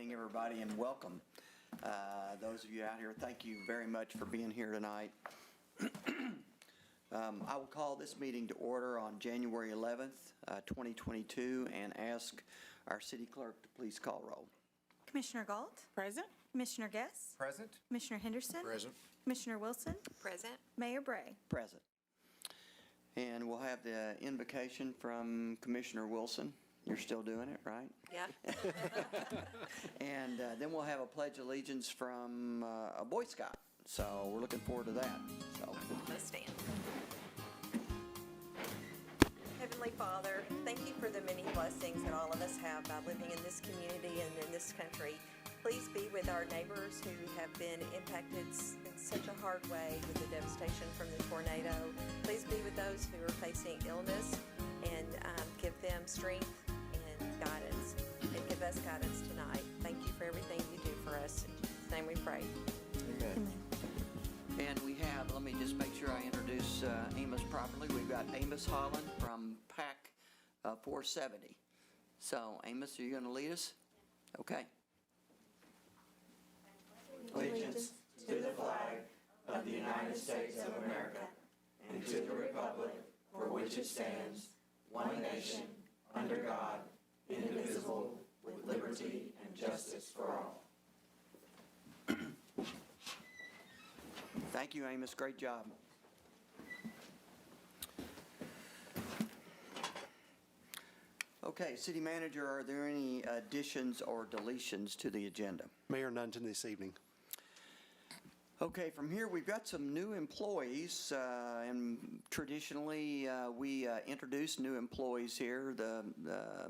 evening, everybody, and welcome. Those of you out here, thank you very much for being here tonight. I will call this meeting to order on January 11th, 2022, and ask our city clerk to please call roll. Commissioner Galt? Present. Commissioner Guess? Present. Commissioner Henderson? Present. Commissioner Wilson? Present. Mayor Bray? Present. And we'll have the invocation from Commissioner Wilson. You're still doing it, right? Yeah. And then we'll have a pledge of allegiance from a Boy Scout. So we're looking forward to that. So Let's stand. Heavenly Father, thank you for the many blessings that all of us have by living in this community and in this country. Please be with our neighbors who have been impacted in such a hard way with the devastation from the tornado. Please be with those who are facing illness and give them strength and guidance, and give us guidance tonight. Thank you for everything you do for us. In Jesus' name we pray. Amen. And we have, let me just make sure I introduce Amos properly. We've got Amos Holland from PAC 470. So, Amos, are you going to lead us? Okay. Allegiance to the flag of the United States of America and to the republic for which it stands, one nation, under God, indivisible, with liberty and justice for all. Thank you, Amos. Great job. Okay, City Manager, are there any additions or deletions to the agenda? Mayor, none this evening. Okay, from here we've got some new employees, and traditionally we introduce new employees here.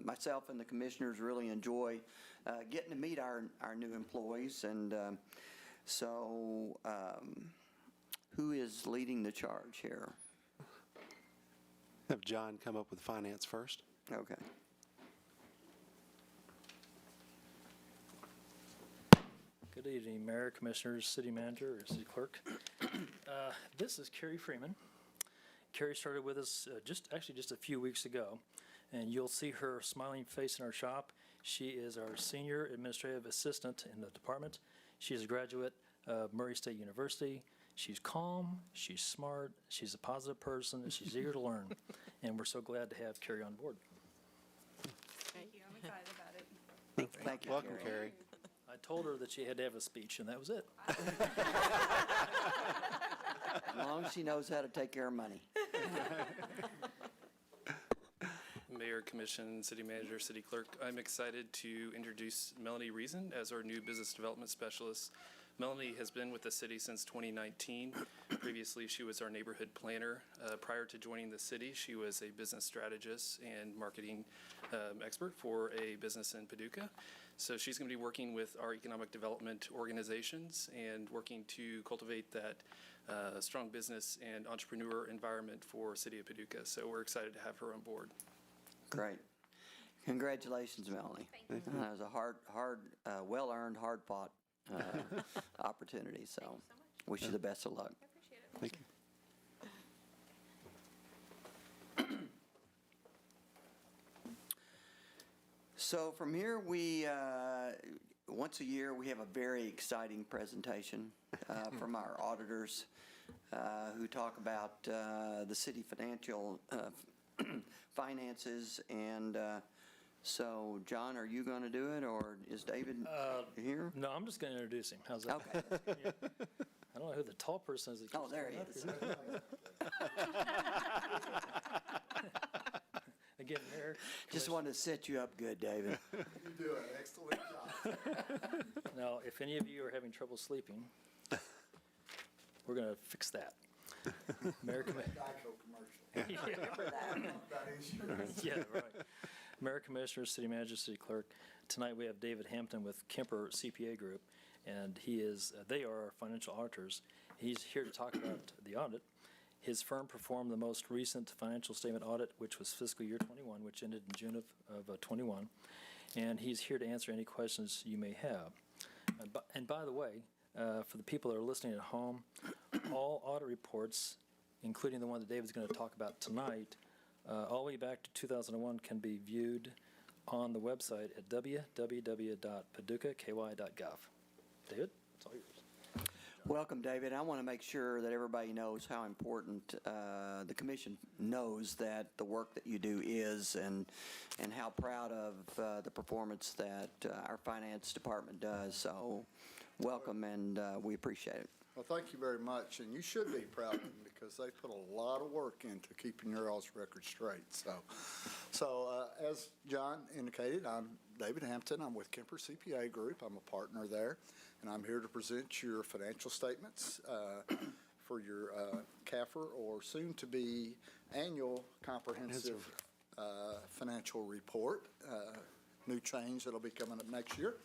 Myself and the commissioners really enjoy getting to meet our new employees, and so who is leading the charge here? Have John come up with finance first. Okay. Good evening, Mayor, Commissioners, City Manager, or City Clerk. This is Carrie Freeman. Carrie started with us just a few weeks ago, and you'll see her smiling face in our shop. She is our Senior Administrative Assistant in the department. She is a graduate of Murray State University. She's calm, she's smart, she's a positive person, and she's eager to learn. And we're so glad to have Carrie on board. Thank you. I'm excited about it. Thank you, Welcome, Carrie. I told her that she had to have a speech, and that was it. As long as she knows how to take care of money. Mayor, Commission, City Manager, City Clerk, I'm excited to introduce Melanie Reason as our new Business Development Specialist. Melanie has been with the city since 2019. Previously, she was our neighborhood planner. Prior to joining the city, she was a business strategist and marketing expert for a business in Paducah. So she's going to be working with our economic development organizations and working to cultivate that strong business and entrepreneur environment for City of Paducah. So we're excited to have her on board. Great. Congratulations, Melanie. Thank you. That was a hard, well-earned, hard-fought opportunity. So wish you the best of luck. I appreciate it. Thank you. So from here, we once a year we have a very exciting presentation from our auditors who talk about the city financial finances. And so, John, are you going to do it, or is David here? No, I'm just going to introduce him. How's that? Okay. Yeah. I don't know who the tall person is. Oh, there he is. Again, Mayor. Just wanted to set you up good, David. You do an excellent job. Now, if any of you are having trouble sleeping, we're going to fix that. Mayor, Geico commercial. About insurance. Yeah, right. Mayor, Commissioners, City Manager, City Clerk. Tonight we have David Hampton with Kemper CPA Group, and they are our financial auditors. He's here to talk about the audit. His firm performed the most recent financial statement audit, which was fiscal year 21, which ended in June of 21. And he's here to answer any questions you may have. And by the way, for the people that are listening at home, all audit reports, including the one that David's going to talk about tonight, all the way back to 2001, can be viewed on the website at www.paducahky.gov. David, it's all yours. Welcome, David. I want to make sure that everybody knows how important the commission knows that the work that you do is, and how proud of the performance that our finance department does. So welcome, and we appreciate it. Well, thank you very much, and you should be proud of them because they put a lot of work into keeping your all's record straight. So as John indicated, I'm David Hampton. I'm with Kemper CPA Group. I'm a partner there, and I'm here to present your financial statements for your CAFR, or soon-to-be annual comprehensive financial report. New change that'll be coming up next year.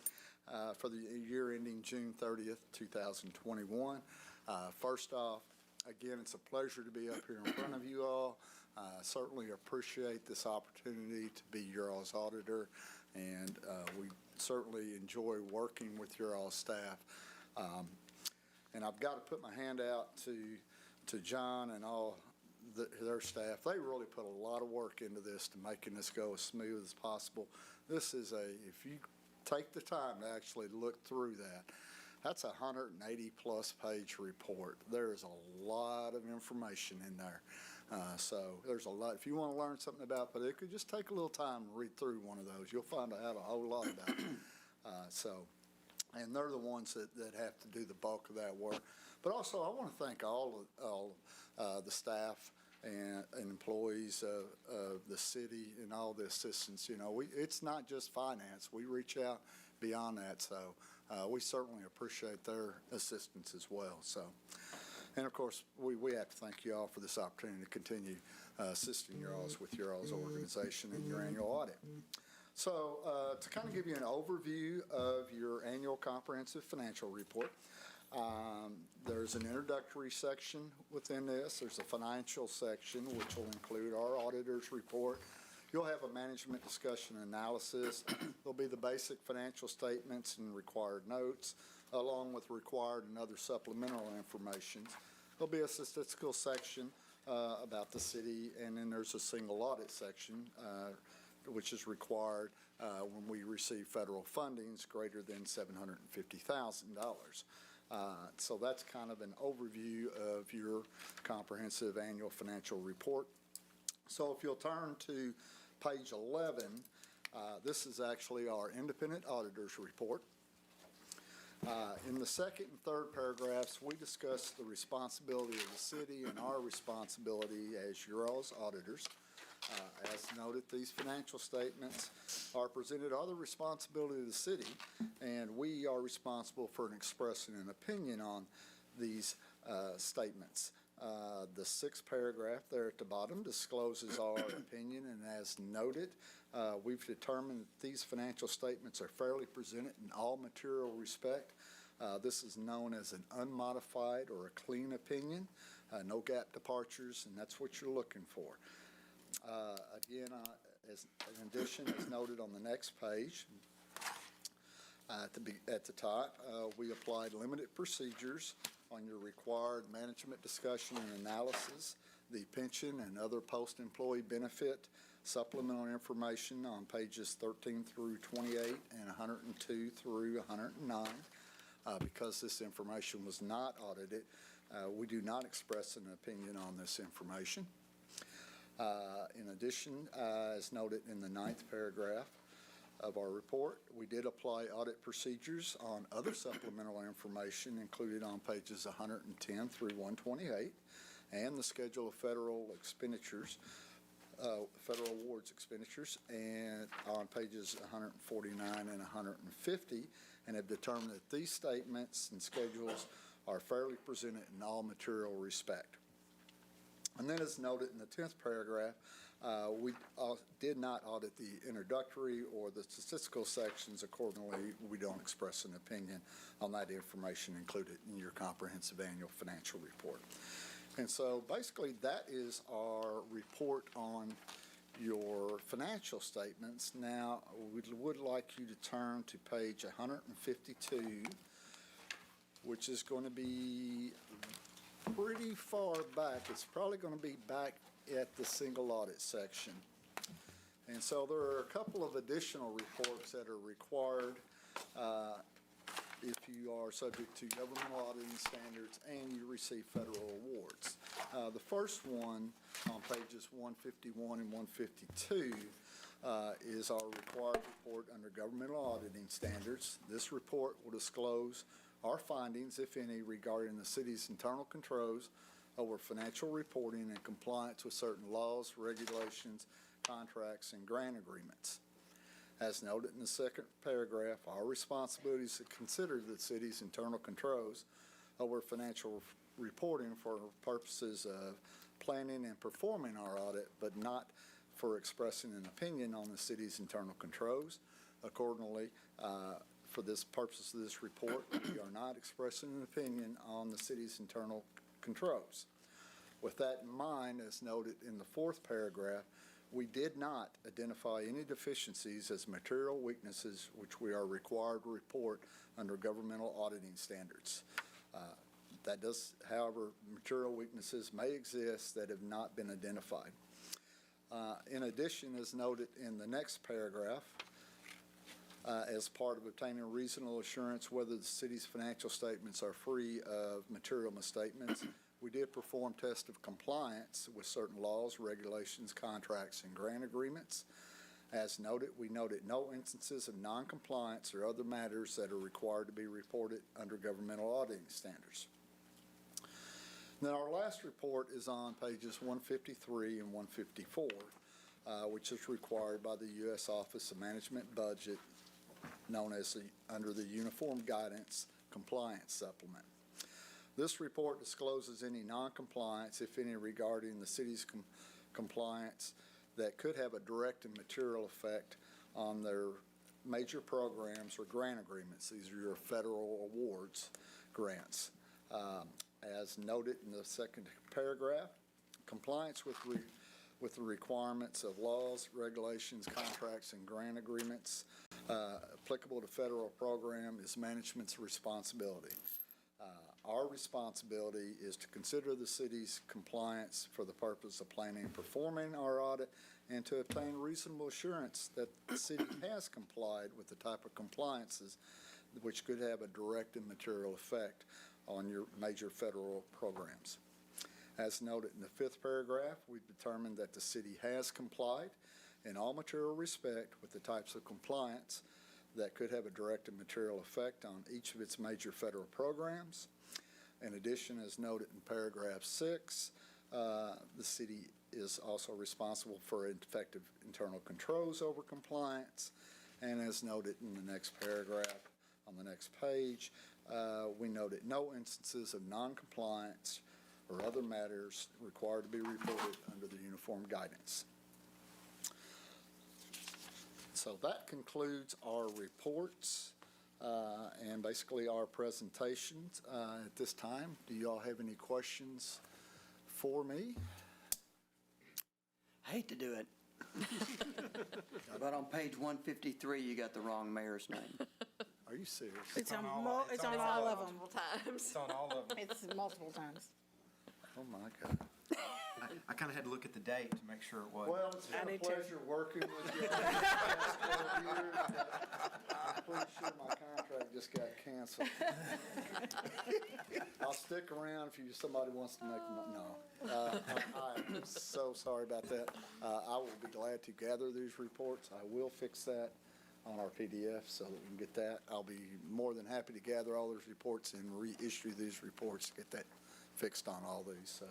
For the year ending June 30th, 2021. First off, again, it's a pleasure to be up here in front of you all. Certainly appreciate this opportunity to be your all's auditor, and we certainly enjoy working with your all's staff. And I've got to put my hand out to John and all their staff. They really put a lot of work into this to making this go as smooth as possible. This is if you take the time to actually look through that, that's a 180-plus page report. There's a lot of information in there. So there's a lot. If you want to learn something about Paducah, just take a little time and read through one of those. You'll find out a whole lot about it. And they're the ones that have to do the bulk of that work. But also, I want to thank all the staff and employees of the city and all the assistants. You know, it's not just finance. We reach out beyond that, so we certainly appreciate their assistance as well. So, and of course, we have to thank you all for this opportunity to continue assisting your alls with your all's organization and your annual audit. So, to kind of give you an overview of your annual comprehensive financial report, there's an introductory section within this. There's a financial section, which will include our auditor's report. You'll have a management discussion analysis. There'll be the basic financial statements and required notes, along with required and other supplemental information. There'll be a statistical section about the city, and then there's a single audit section, which is required when we receive federal fundings greater than $750,000. So that's kind of an overview of your comprehensive annual financial report. So if you'll turn to page 11, this is actually our independent auditor's report. In the second and third paragraphs, we discuss the responsibility of the city and our responsibility as your all's auditors. As noted, these financial statements are presented are the responsibility of the city, and we are responsible for expressing an opinion on these statements. The sixth paragraph there at the bottom discloses our opinion, and as noted, we've determined that these financial statements are fairly presented in all material respect. This is known as an unmodified or a clean opinion, no gap departures, and that's what you're looking for. Again, in addition, as noted on the next page, at the top, we applied limited procedures on your required management discussion and analysis, the pension and other post-employee benefit supplemental information on pages 13 through 28 and 102 through 109. Because this information was not audited, we do not express an opinion on this information. In addition, as noted in the 9th paragraph of our report, we did apply audit procedures on other supplemental information included on pages 110 through 128, and the schedule of federal expenditures, federal awards expenditures, and on pages 149 and 150, and have determined that these statements and schedules are fairly presented in all material respect. And then, as noted in the 10th paragraph, we did not audit the introductory or the statistical sections. Accordingly, we don't express an opinion on that information included in your comprehensive annual financial report. And so basically that is our report on your financial statements. Now, we would like you to turn to page 152, which is going to be pretty far back. It's probably going to be back at the single audit section. And so there are a couple of additional reports that are required if you are subject to governmental auditing standards and you receive federal awards. The first one on pages 151 and 152 is our required report under governmental auditing standards. This report will disclose our findings, if any, regarding the city's internal controls over financial reporting and compliance with certain laws, regulations, contracts, and grant agreements. As noted in the second paragraph, our responsibility is to consider the city's internal controls over financial reporting for purposes of planning and performing our audit, but not for expressing an opinion on the city's internal controls. Accordingly, for this purpose of this report, we are not expressing an opinion on the city's internal controls. With that in mind, as noted in the fourth paragraph, we did not identify any deficiencies as material weaknesses which we are required to report under governmental auditing standards. That does, however, material weaknesses may exist that have not been identified. In addition, as noted in the next paragraph, as part of obtaining reasonable assurance whether the city's financial statements are free of material misstatements, we did perform tests of compliance with certain laws, regulations, contracts, and grant agreements. As noted, we noted no instances of noncompliance or other matters that are required to be reported under governmental auditing standards. Then our last report is on pages 153 and 154, which is required by the U.S. Office of Management Budget, known as under the Uniform Guidance Compliance Supplement. This report discloses any noncompliance, if any, regarding the city's compliance that could have a direct and material effect on their major programs or grant agreements. These are your federal awards grants. As noted in the second paragraph, compliance with the requirements of laws, regulations, contracts, and grant agreements applicable to federal program is management's responsibility. Our responsibility is to consider the city's compliance for the purpose of planning and performing our audit and to obtain reasonable assurance that the city has complied with the type of compliances which could have a direct and material effect on your major federal programs. As noted in the fifth paragraph, we've determined that the city has complied in all material respect with the types of compliance that could have a direct and material effect on each of its major federal programs. In addition, as noted in paragraph 6, the city is also responsible for effective internal controls over compliance. And as noted in the next paragraph on the next page, we noted no instances of noncompliance or other matters required to be reported under the uniform guidance. So that concludes our reports and basically our presentations at this time. Do you all have any questions for me? I hate to do it. But on page 153, you got the wrong mayor's name. Are you serious? It's on all all of them. Multiple times. It's on all of them. It's multiple times. Oh, my God. I kind of had to look at the date to make sure it was. Well, it's been I a do too. pleasure working with you all the past 12 years. I'm pretty sure my contract just got canceled. I'll stick around if somebody wants to make them. No. I'm so sorry about that. I will be glad to gather these reports. I will fix that on our PDF so that we can get that. I'll be more than happy to gather all those reports and reissue these reports to get that fixed on all these. So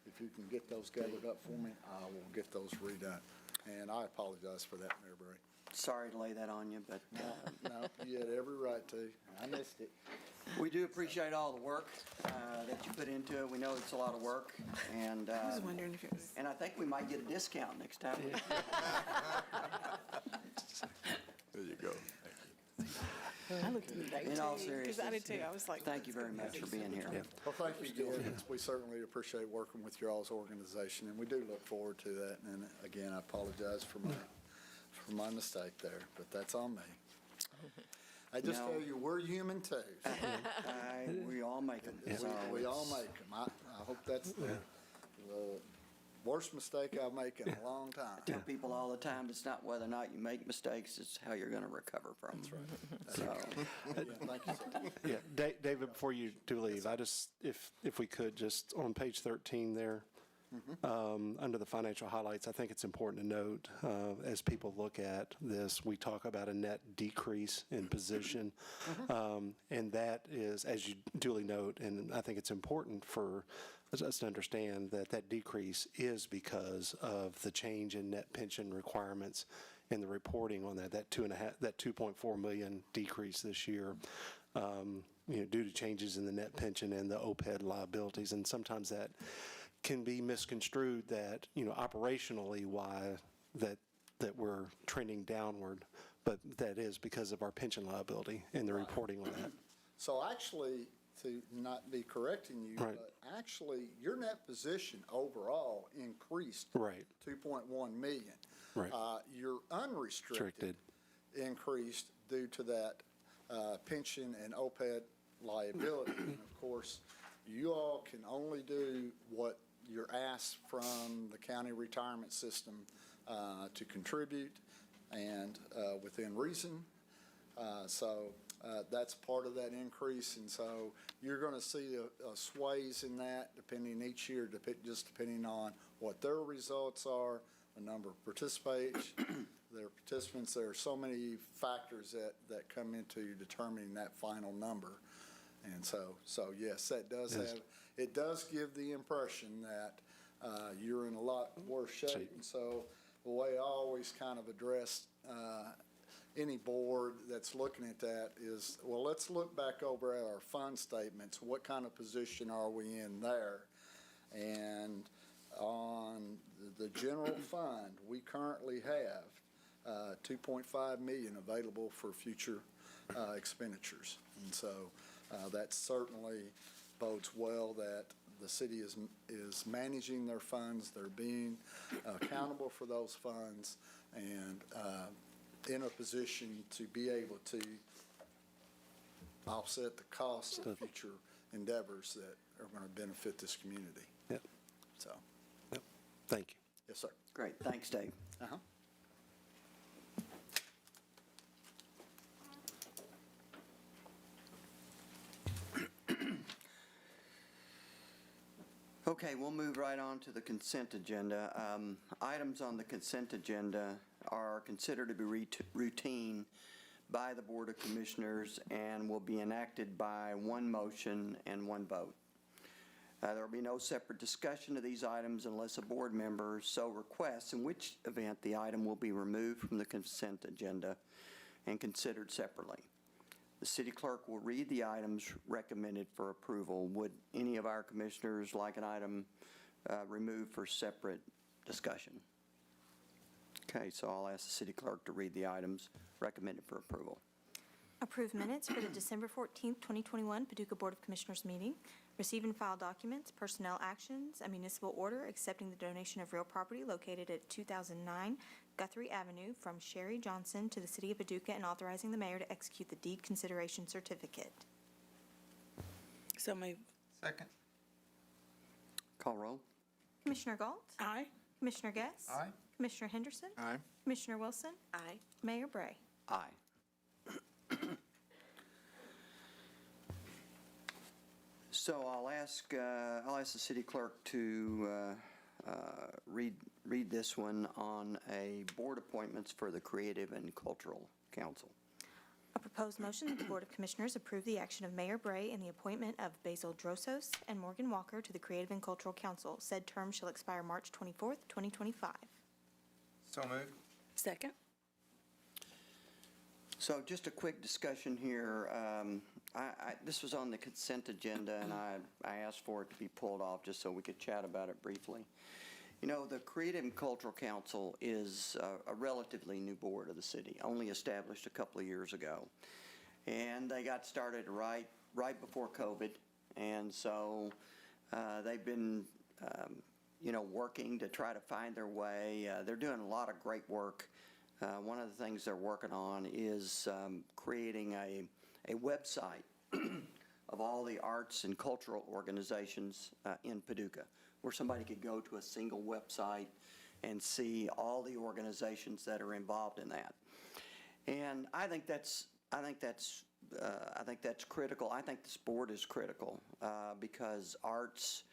if you can get those gathered up for me, I will get those redone. And I apologize for that, Mayor Berry. Sorry to lay that on you, but No, you had every right to. I missed it. we do appreciate all the work that you put into it. We know it's a lot of work, and I was wondering if it was. and I think we might get a discount next time. There you go. I looked at the date In all too, because I did seriousness, too. I was like, Thank you very much for being here. Well, thank you again. We certainly appreciate working with your all's organization, and we do look forward to that. And again, I apologize for my mistake there, but that's on me. I just No. tell you, we're human too. We all make them. We all make them. I hope that's Worst mistake I've made in a long time. Tell people all the time, it's not whether or not you make mistakes, it's how you're going to recover from them. That's right. So, Yeah, thank you, sir. Yeah, David, before you do leave, I just, if we could, just on page 13 there, under the financial highlights, I think it's important to note, as people look at this, we talk about a net decrease in position. And that is, as you duly note, and I think it's important for us to understand that that decrease is because of the change in net pension requirements and the reporting on that 2.4 million decrease this year, due to changes in the net pension and the OPEB liabilities. And sometimes that can be misconstrued that, operationally why that we're trending downward, but that is because of our pension liability and the reporting on that. So actually, to not be correcting you, Right. but actually, your net position overall increased Right. 2.1 million. Right. Your unrestricted increased due to that pension and OPEB liability. And of course, you all can only do what you're asked from the county retirement system to contribute, and within reason. So that's part of that increase, and so you're going to see a sways in that depending each year, just depending on what their results are, the number of participants. There are so many factors that come into determining that final number. And so yes, that does Yes. it does give the impression that you're in a lot worse shape. And so the way I always kind of address any board that's looking at that is, well, let's look back over at our fund statements. What kind of position are we in there? And on the general fund, we currently have 2.5 million available for future expenditures. And so that certainly bodes well that the city is managing their funds, they're being accountable for those funds, and in a position to be able to offset the cost of future endeavors that are going to benefit this community. Yep. So, Yep. Thank you. yes, sir. great, thanks, Dave. Uh-huh. Okay, we'll move right on to the consent agenda. Items on the consent agenda are considered to be routine by the Board of Commissioners and will be enacted by one motion and one vote. There will be no separate discussion of these items unless a board member so requests, in which event the item will be removed from the consent agenda and considered separately. The city clerk will read the items recommended for approval. Would any of our commissioners like an item removed for separate discussion? Okay, so I'll ask the city clerk to read the items recommended for approval. Approve minutes for the December 14th, 2021 Paducah Board of Commissioners meeting. Receive and file documents, personnel actions, a municipal order accepting the donation of real property located at 2009 Guthrie Avenue from Sherry Johnson to the City of Paducah and authorizing the mayor to execute the deed consideration certificate. So moved. Second. Call roll. Commissioner Galt? Aye. Commissioner Guess? Aye. Commissioner Henderson? Aye. Commissioner Wilson? Aye. Mayor Bray? Aye. So I'll ask the city clerk to read this one on a board appointments for the Creative and Cultural Council. A proposed motion that the Board of Commissioners approve the action of Mayor Bray in the appointment of Basil Drosos and Morgan Walker to the Creative and Cultural Council. Said term shall expire March 24th, 2025. So moved. Second. So just a quick discussion here. This was on the consent agenda, and I asked for it to be pulled off just so we could chat about it briefly. You know, the Creative and Cultural Council is a relatively new board of the city, only established a couple of years ago. And they got started right before COVID, and so they've been, working to try to find their way. They're doing a lot of great work. One of the things they're working on is creating a website of all the arts and cultural organizations in Paducah. where somebody could go to a single website and see all the organizations that are involved in that. And I think that's critical. I think this board is critical because arts,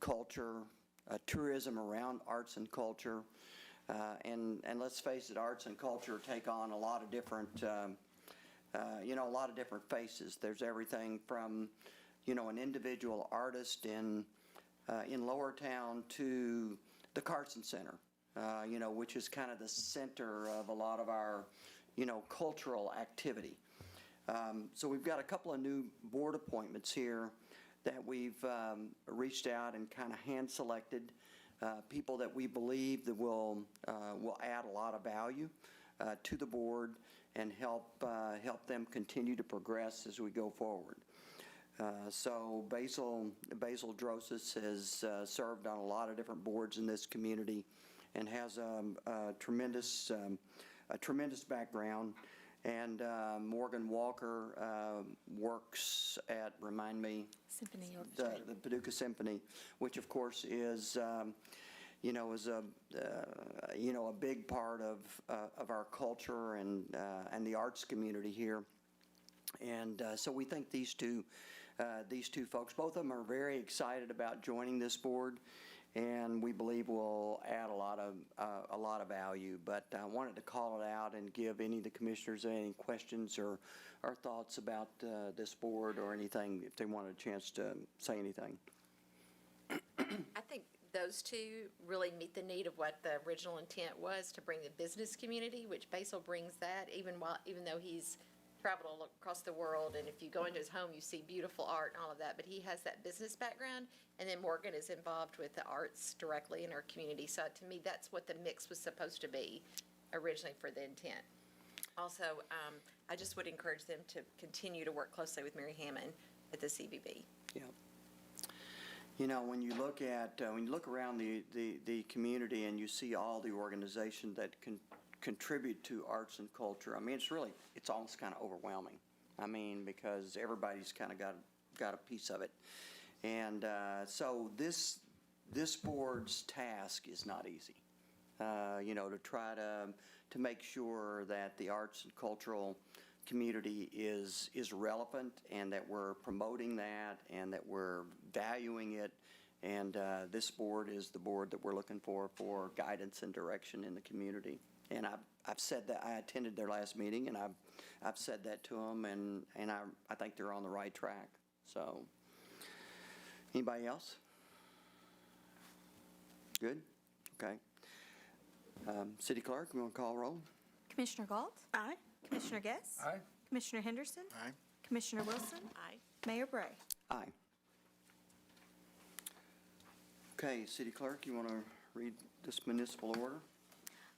culture, tourism around arts and culture, and let's face it, arts and culture take on a lot of different, a lot of different faces. There's everything from, an individual artist in Lower Town to the Carson Center, which is kind of the center of a lot of our, cultural activity. So we've got a couple of new board appointments here that we've reached out and kind of hand-selected, people that we believe that will add a lot of value to the board and help them continue to progress as we go forward. So Basil Drosis has served on a lot of different boards in this community and has a tremendous background. And Morgan Walker works at, remind me, Symphony the Orchestra. Paducah Symphony, which of course is, is a big part of our culture and the arts community here. And so we think these two folks, both of them are very excited about joining this board, and we believe will add a lot of value. But I wanted to call it out and give any of the commissioners any questions or thoughts about this board or anything, if they wanted a chance to say anything. I think those two really meet the need of what the original intent was, to bring the business community, which Basil brings that, even though he's traveled all across the world, and if you go into his home, you see beautiful art and all of that, but he has that business background, and then Morgan is involved with the arts directly in our community. So to me, that's what the mix was supposed to be originally for the intent. Also, I just would encourage them to continue to work closely with Mary Hammond at the CBB. Yeah. When you look around the community and you see all the organizations that can contribute to arts and culture, I mean, it's almost kind of overwhelming. I mean, because everybody's kind of got a piece of it. And so this board's task is not easy. To try to make sure that the arts and cultural community is relevant, and that we're promoting that, and that we're valuing it. And this board is the board that we're looking for guidance and direction in the community. And I've said that. I attended their last meeting, and I've said that to them, and I think they're on the right track. So, anybody else? Good? Okay. City Clerk, you want to call roll? Commissioner Galt? Aye. Commissioner Guess? Aye. Commissioner Henderson? Aye. Commissioner Wilson? Aye. Mayor Bray? Aye. Okay, City Clerk, you want to read this municipal order?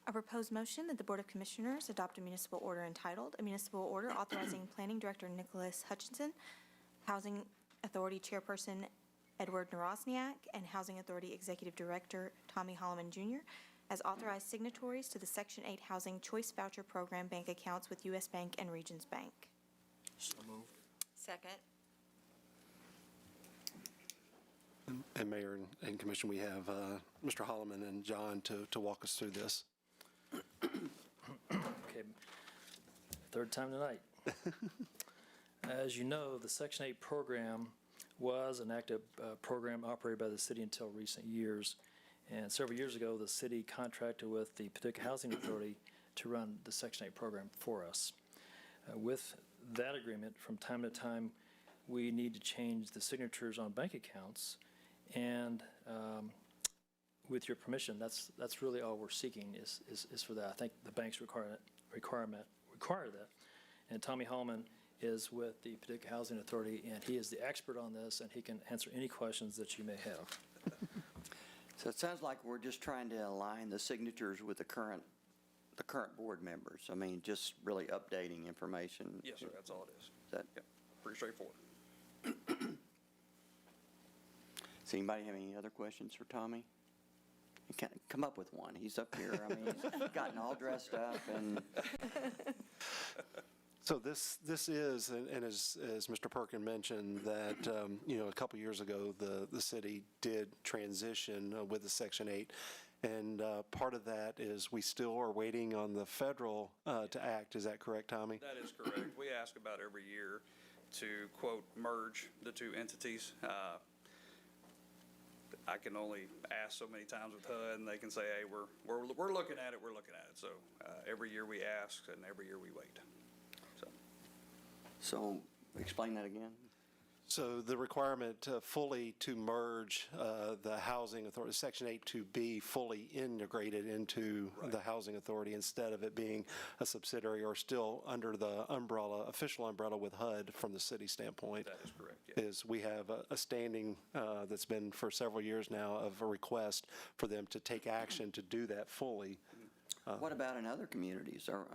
A proposed motion that the Board of Commissioners adopt a municipal order entitled, a municipal order authorizing Planning Director Nicholas Hutchinson, Housing Authority Chairperson Edward Narosniak, and Housing Authority Executive Director Tommy Holloman Jr. as authorized signatories to the Section 8 Housing Choice Voucher Program bank accounts with U.S. Bank and Regions Bank. So moved. Second. And Mayor and Commission, we have Mr. Holloman and John to walk us through this. Okay, third time tonight. As you know, the Section 8 program was an active program operated by the city until recent years. And several years ago, the city contracted with the Paducah Housing Authority to run the Section 8 program for us. With that agreement, from time to time, we need to change the signatures on bank accounts. And with your permission, that's really all we're seeking is for that. I think the banks require that. And Tommy Holloman is with the Paducah Housing Authority, and he is the expert on this, and he can answer any questions that you may have. So it sounds like we're just trying to align the signatures with the current board members. I mean, just really updating information. Yes, sir, that's all it is. That, Yep, pretty straightforward. Does anybody have any other questions for Tommy? He can't come up with one. He's up here. I mean, he's gotten all dressed up and. So this is, and as Mr. Perkin mentioned, that, a couple years ago, the city did transition with the Section 8. And part of that is we still are waiting on the federal to act. Is that correct, Tommy? That is correct. We ask about every year to, quote, merge the two entities. I can only ask so many times with HUD, and they can say, hey, we're looking at it, we're looking at it. So every year we ask, and every year we wait. So explain that again. So the requirement fully to merge the housing authority, Section 8 to be fully integrated into the housing authority instead of it being a subsidiary or still under the umbrella, official umbrella with HUD from the city standpoint. That is correct, yes. Is we have a standing that's been for several years now of a request for them to take action to do that fully. What about in other communities? Are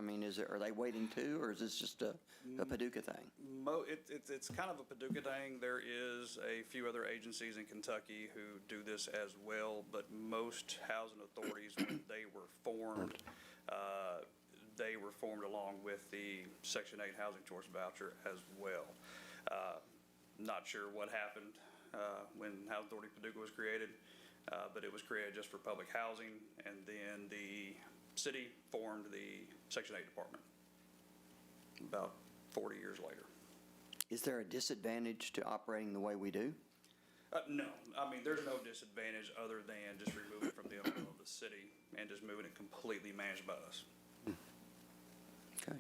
they waiting too, or is this just a Paducah thing? It's kind of a Paducah thing. There is a few other agencies in Kentucky who do this as well, but most housing authorities, when they were formed along with the Section 8 housing choice voucher as well. Not sure what happened when Housing Authority Paducah was created, but it was created just for public housing, and then the city formed the Section 8 department about 40 years later. Is there a disadvantage to operating the way we do? No, there's no disadvantage other than just removing it from the umbrella of the city and just moving it completely managed by us. Okay.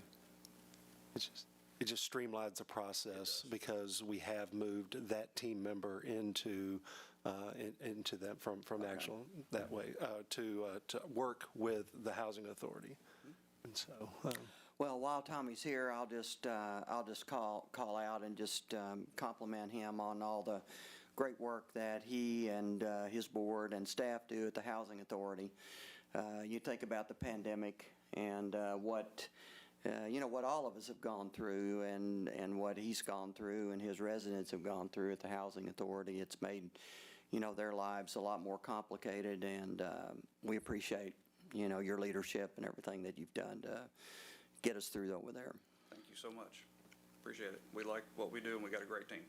It just streamlines the process because we have moved that team member into that from actual that way to work with the housing authority, and so. Well, while Tommy's here, I'll just call out and just compliment him on all the great work that he and his board and staff do at the Housing Authority. You think about the pandemic and what all of us have gone through and what he's gone through and his residents have gone through at the Housing Authority. It's made, their lives a lot more complicated, and we appreciate, your leadership and everything that you've done to get us through over there. Thank you so much. Appreciate it. We like what we do, and we got a great team.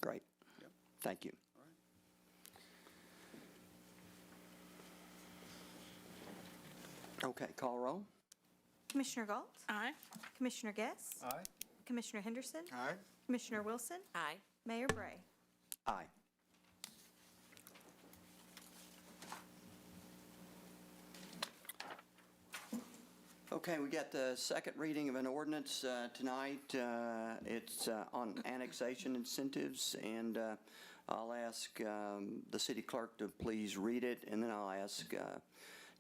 Great. Yep. Thank you. All right. Okay, call roll. Commissioner Galt? Aye. Commissioner Guess? Aye. Commissioner Henderson? Aye. Commissioner Wilson? Aye. Mayor Bray? Aye. Okay, we got the second reading of an ordinance tonight. It's on annexation incentives, and I'll ask the city clerk to please read it, and then I'll ask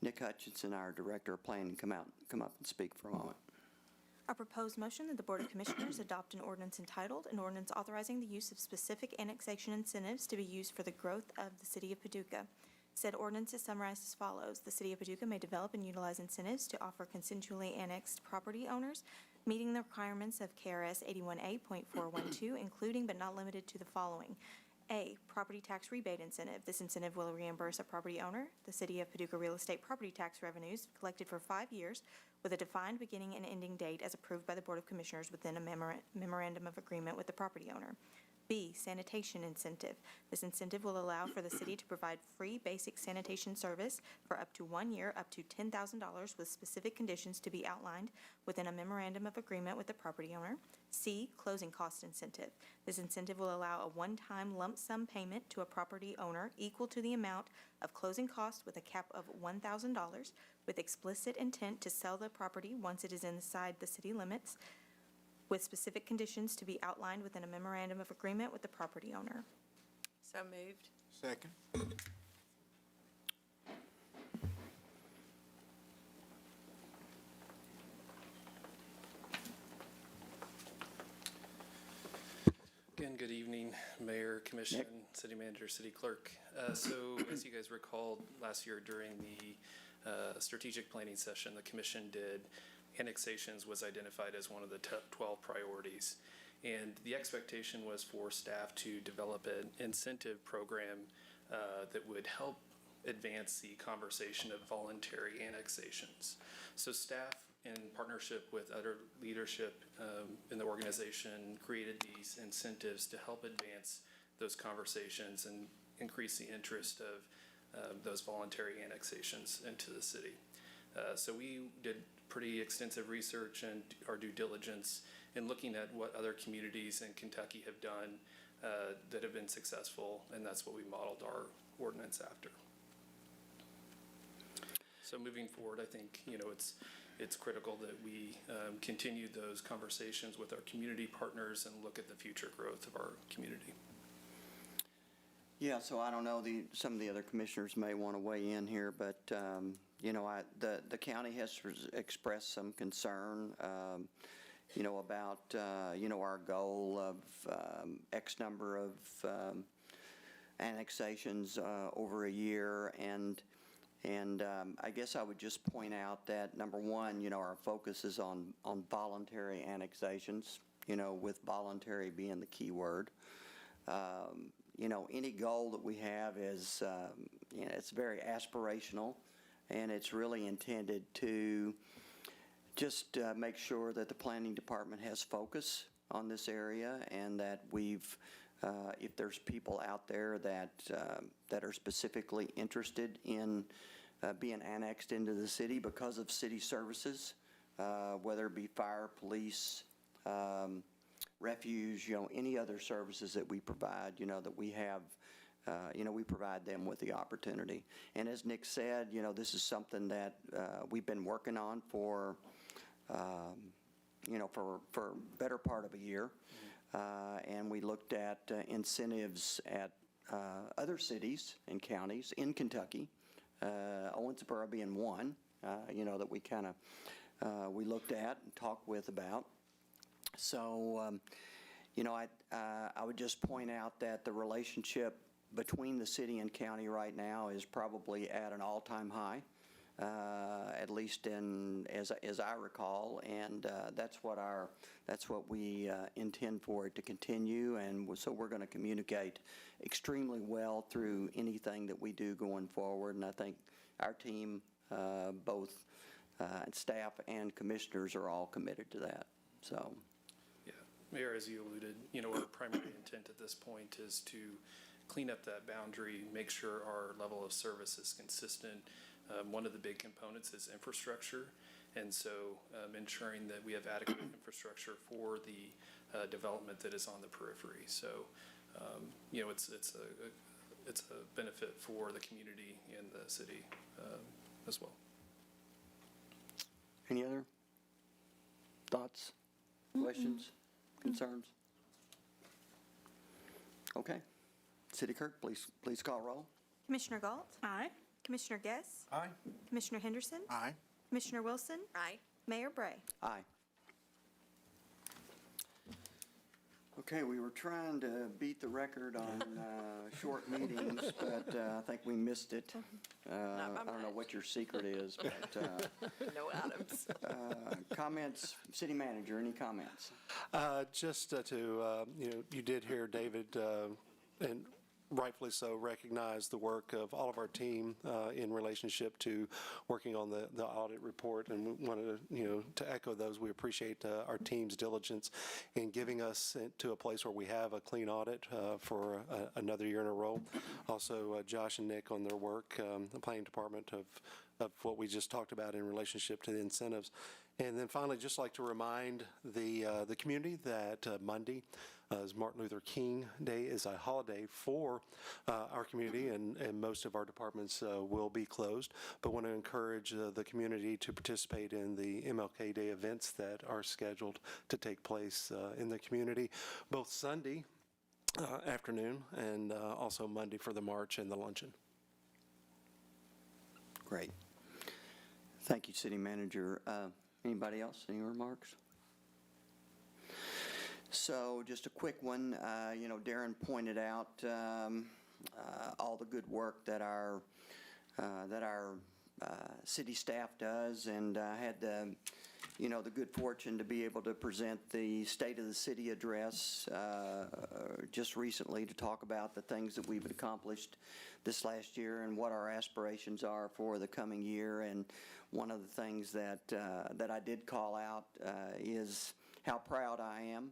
Nick Hutchinson, our Director of Planning, to come up and speak for a moment. A proposed motion that the Board of Commissioners adopt an ordinance entitled, an ordinance authorizing the use of specific annexation incentives to be used for the growth of the City of Paducah. Said ordinance is summarized as follows. The City of Paducah may develop and utilize incentives to offer consensually annexed property owners, meeting the requirements of KRS 81A.412, including but not limited to the following. A, property tax rebate incentive. This incentive will reimburse a property owner the City of Paducah real estate property tax revenues collected for 5 years with a defined beginning and ending date as approved by the Board of Commissioners within a memorandum of agreement with the property owner. B, sanitation incentive. This incentive will allow for the city to provide free basic sanitation service for up to 1 year, up to $10,000 with specific conditions to be outlined within a memorandum of agreement with the property owner. C, closing cost incentive. This incentive will allow a one-time lump sum payment to a property owner equal to the amount of closing costs with a cap of $1,000 with explicit intent to sell the property once it is inside the city limits, with specific conditions to be outlined within a memorandum of agreement with the property owner. So moved. Second. Again, good evening, Mayor, Commission, City Manager, City Clerk. So as you guys recall, last year during the strategic planning session, the Commission did annexations was identified as one of the 12 priorities. And the expectation was for staff to develop an incentive program that would help advance the conversation of voluntary annexations. So staff in partnership with other leadership in the organization, created these incentives to help advance those conversations and increase the interest of those voluntary annexations into the city. So we did pretty extensive research and our due diligence in looking at what other communities in Kentucky have done that have been successful, and that's what we modeled our ordinance after. So moving forward, I think, it's critical that we continue those conversations with our community partners and look at the future growth of our community. Yeah, so I don't know, some of the other commissioners may want to weigh in here, but, the county has expressed some concern, about, our goal of X number of annexations over a year. And I guess I would just point out that, number one, our focus is on voluntary annexations, with voluntary being the key word. Any goal that we have is, it's very aspirational, and it's really intended to just make sure that the planning department has focus on this area, and that if there's people out there that are specifically interested in being annexed into the city because of city services, whether it be fire, police, refuge, any other services that we provide, that we have, we provide them with the opportunity. And as Nick said, this is something that we've been working on for better part of a year. And we looked at incentives at other cities and counties in Kentucky, Owensboro being one, that we kind of we looked at and talked with about. So, I would just point out that the relationship between the city and county right now is probably at an all-time high, at least as I recall, and that's what we intend for it to continue, and so we're going to communicate extremely well through anything that we do going forward, and I think our team, both staff and commissioners, are all committed to that. So. Yeah, Mayor, as you alluded, our primary intent at this point is to clean up that boundary, make sure our level of service is consistent. One of the big components is infrastructure, and so ensuring that we have adequate infrastructure for the development that is on the periphery. So, it's a benefit for the community and the city as well. Any other thoughts, questions, concerns? Okay. City Clerk, please call roll. Commissioner Galt? Aye. Commissioner Guess? Aye. Commissioner Henderson? Aye. Commissioner Wilson? Aye. Mayor Bray? Aye. Okay, we were trying to beat the record on short meetings, but I think we missed it. I don't know what your secret is, but No Adams. comments, City Manager, any comments? Just you did hear David, and rightfully so, recognize the work of all of our team in relationship to working on the audit report, and we wanted to echo those. We appreciate our team's diligence in getting us to a place where we have a clean audit for another year in a row. Also, Josh and Nick on their work, the planning department, of what we just talked about in relationship to the incentives. And then finally, just like to remind the community that Monday is Martin Luther King Day, is a holiday for our community, and most of our departments will be closed. But want to encourage the community to participate in the MLK Day events that are scheduled to take place in the community, both Sunday afternoon and also Monday for the march and the luncheon. Great. Thank you, City Manager. Anybody else? Any remarks? So just a quick one. Darren pointed out all the good work that our city staff does, and I had the good fortune to be able to present the State of the City address just recently to talk about the things that we've accomplished this last year and what our aspirations are for the coming year. And one of the things that I did call out is how proud I am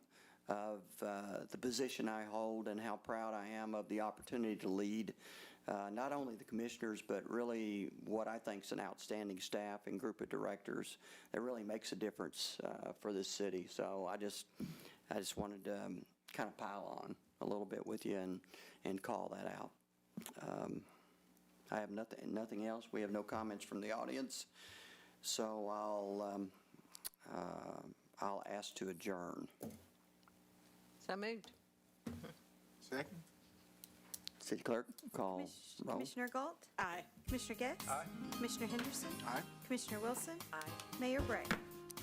of the position I hold and how proud I am of the opportunity to lead not only the commissioners, but really what I think is an outstanding staff and group of directors that really makes a difference for this city. So I just wanted to kind of pile on a little bit with you and call that out. I have nothing else. We have no comments from the audience. So I'll ask to adjourn. So moved. Second? City Clerk, call roll. Commissioner Galt? Aye. Commissioner Getz? Aye. Commissioner Henderson? Aye. Commissioner Wilson? Aye. Mayor Bray?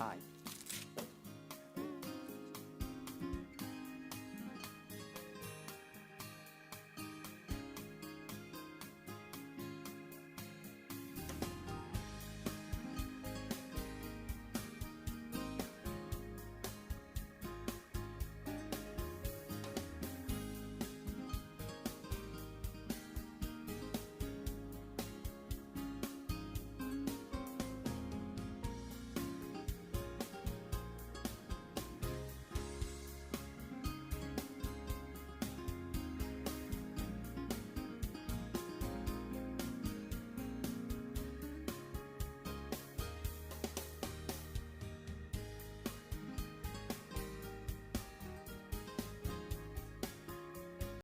Aye.